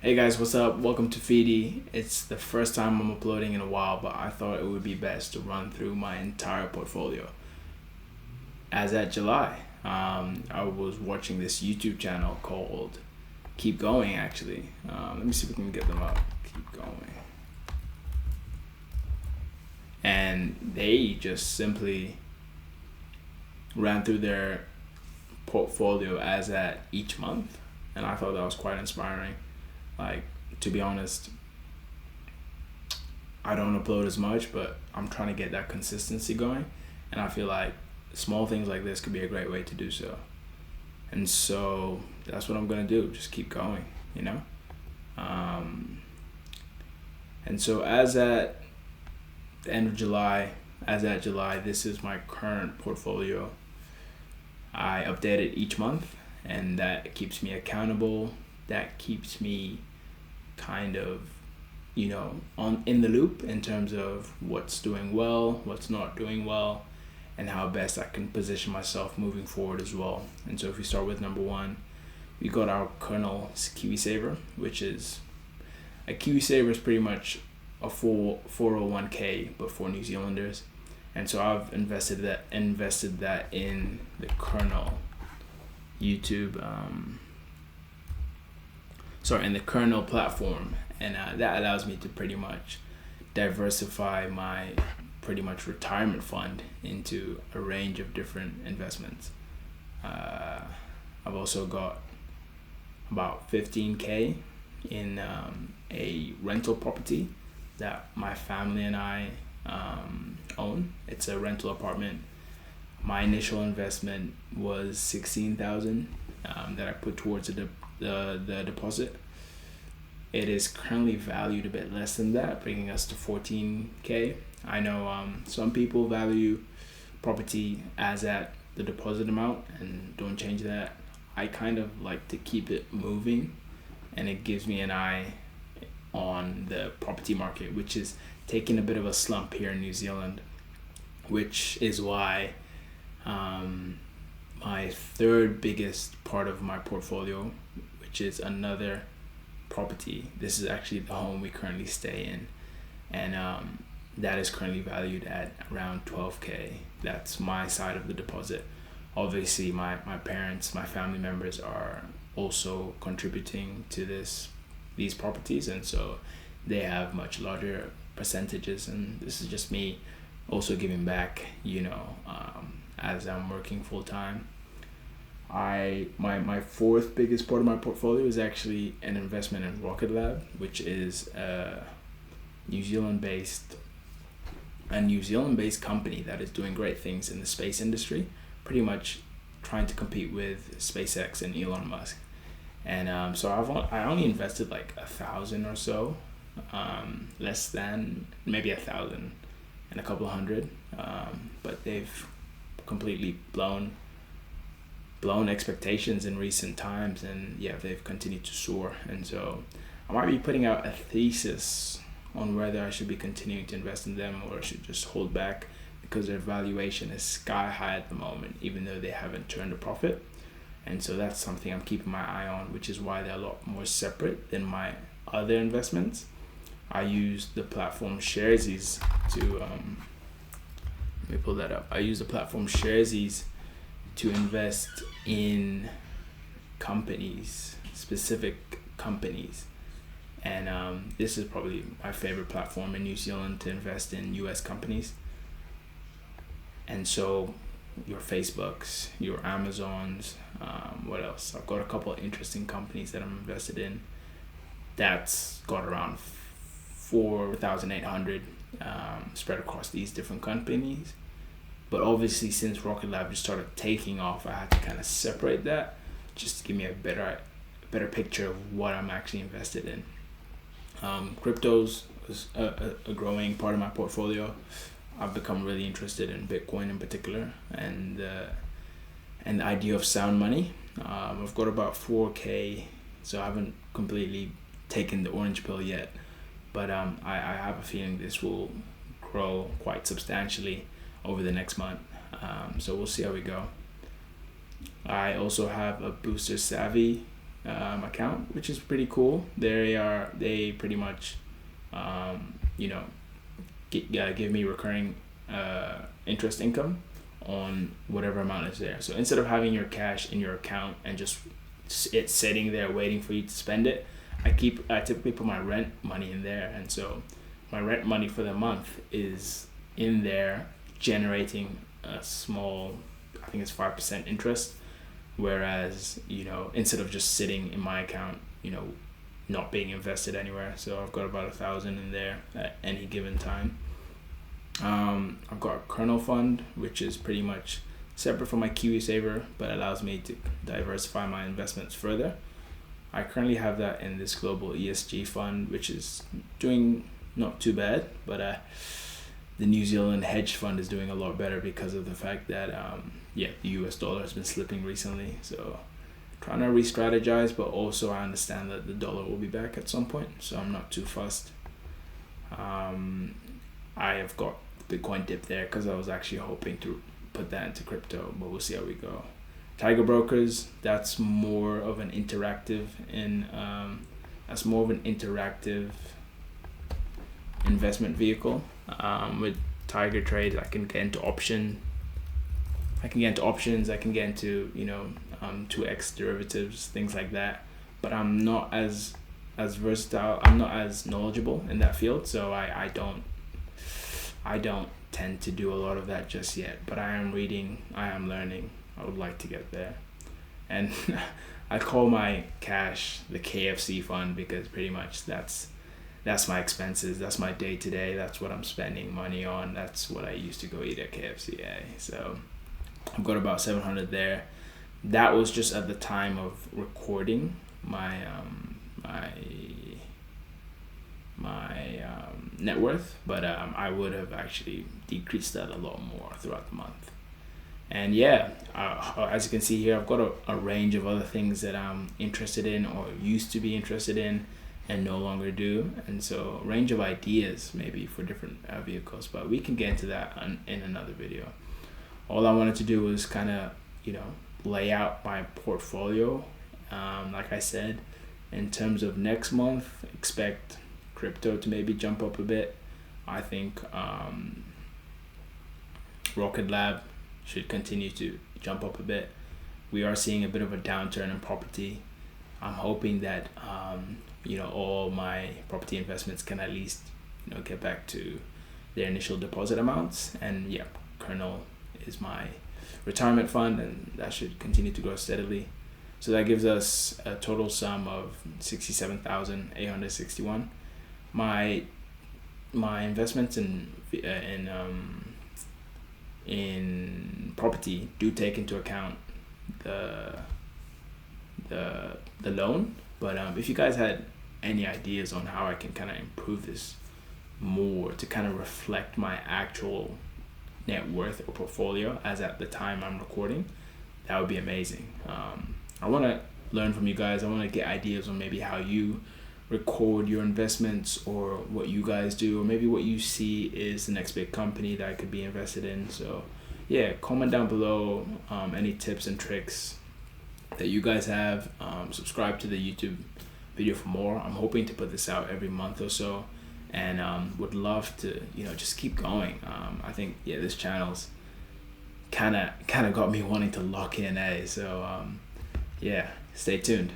Hey guys, what's up? Welcome to Feedy. It's the first time I'm uploading in a while, but I thought it would be best to run through my entire portfolio. As at July, I was watching this YouTube channel called Keep Going, actually. Let me see if we can get them up. Keep Going. And they just simply ran through their portfolio as at each month. And I thought that was quite inspiring. Like, to be honest, I don't upload as much, but I'm trying to get that consistency going. And I feel like small things like this could be a great way to do so. And so that's what I'm going to do. Just keep going, you know? And so as at the end of July, this is my current portfolio. I update it each month, and that keeps me accountable. That keeps me kind of, in the loop in terms of what's doing well, what's not doing well, and how best I can position myself moving forward as well. And so if we start with number one, we got our Kernel KiwiSaver, which is a KiwiSaver is pretty much a full 401k, but for New Zealanders. And so I've invested that in the Kernel in the Kernel platform, and that allows me to pretty much diversify my pretty much retirement fund into a range of different investments. I've also got about 15k in a rental property that my family and I own. It's a rental apartment. My initial investment was 16,000 that I put towards the deposit. It is currently valued a bit less than that, bringing us to 14k. I know some people value property as at the deposit amount and don't change that. I kind of like to keep it moving, and it gives me an eye on the property market, which is taking a bit of a slump here in New Zealand, which is why my third biggest part of my portfolio, which is another property. This is actually the home we currently stay in, and that is currently valued at around 12k. That's my side of the deposit. Obviously, my parents, my family members are also contributing to these properties, and so they have much larger percentages, and this is just me also giving back, as I'm working full time. My fourth biggest part of my portfolio is actually an investment in Rocket Lab, which is a New Zealand based company that is doing great things in the space industry, pretty much trying to compete with SpaceX and Elon Musk. And so I only invested like 1,000 or so, less than maybe 1,000 and a couple of hundred, but they've completely blown expectations in recent times, and they've continued to soar. And so I might be putting out a thesis on whether I should be continuing to invest in them or I should just hold back, because their valuation is sky high at the moment, even though they haven't turned a profit. And so that's something I'm keeping my eye on, which is why they're a lot more separate than my other investments. I use the platform Sharesies to let me pull that up. I use the platform Sharesies to invest in specific companies. And this is probably my favorite platform in New Zealand to invest in US companies. And so your Facebooks, your Amazons, what else? I've got a couple of interesting companies that I'm invested in. That's got around 4,800 spread across these different companies. But obviously, since Rocket Lab just started taking off, I had to kind of separate that just to give me a better picture of what I'm actually invested in. Cryptos is a growing part of my portfolio. I've become really interested in Bitcoin in particular, and the idea of sound money. I've got about 4k, so I haven't completely taken the orange pill yet, but I have a feeling this will grow quite substantially over the next month. So we'll see how we go. I also have a Booster Savvy account, which is pretty cool. They pretty much you know give me recurring interest income on whatever amount is there. So instead of having your cash in your account and just it sitting there waiting for you to spend it, I typically put my rent money in there, and so my rent money for the month is in there generating a small, I think it's 5% interest, whereas instead of just sitting in my account, not being invested anywhere. So I've got about 1,000 in there at any given time. I've got a kernel fund, which is pretty much separate from my KiwiSaver, but allows me to diversify my investments further. I currently have that in this global ESG fund, which is doing not too bad, but the New Zealand hedge fund is doing a lot better because of the fact that the US dollar has been slipping recently. So trying to re-strategize, but also I understand that the dollar will be back at some point, so I'm not too fussed. I have got Bitcoin dip there because I was actually hoping to put that into crypto, but we'll see how we go. Tiger Brokers, that's more of an interactive investment vehicle. With Tiger Trade, I can get into options. I can get into 2x derivatives, things like that. But I'm not as versatile. I'm not as knowledgeable in that field, so I don't tend to do a lot of that just yet. But I am reading. I am learning. I would like to get there. And I call my cash the KFC fund because pretty much that's my expenses. That's my day-to-day. That's what I'm spending money on. That's what I used to go eat at KFC. So I've got about 700 there. That was just at the time of recording my net worth, but I would have actually decreased that a lot more throughout the month. And as you can see here, I've got a range of other things that I'm interested in or used to be interested in and no longer do, and so a range of ideas maybe for different vehicles, but we can get into that in another video. All I wanted to do was kind of lay out my portfolio. Like I said, in terms of next month, expect crypto to maybe jump up a bit. I think Rocket Lab should continue to jump up a bit. We are seeing a bit of a downturn in property. I'm hoping that all my property investments can at least get back to their initial deposit amounts. And Kernel is my retirement fund, and that should continue to grow steadily. So that gives us a total sum of 67,861. My investments in property do take into account the loan, but if you guys had any ideas on how I can kind of improve this more to kind of reflect my actual net worth or portfolio as at the time I'm recording, that would be amazing. I want to learn from you guys. I want to get ideas on maybe how you record your investments, or what you guys do, or maybe what you see is the next big company that I could be invested in. So comment down below any tips and tricks that you guys have. Subscribe to the YouTube video for more. I'm hoping to put this out every month or so, and would love to just keep going. I think this channel's kind of got me wanting to lock in, so stay tuned.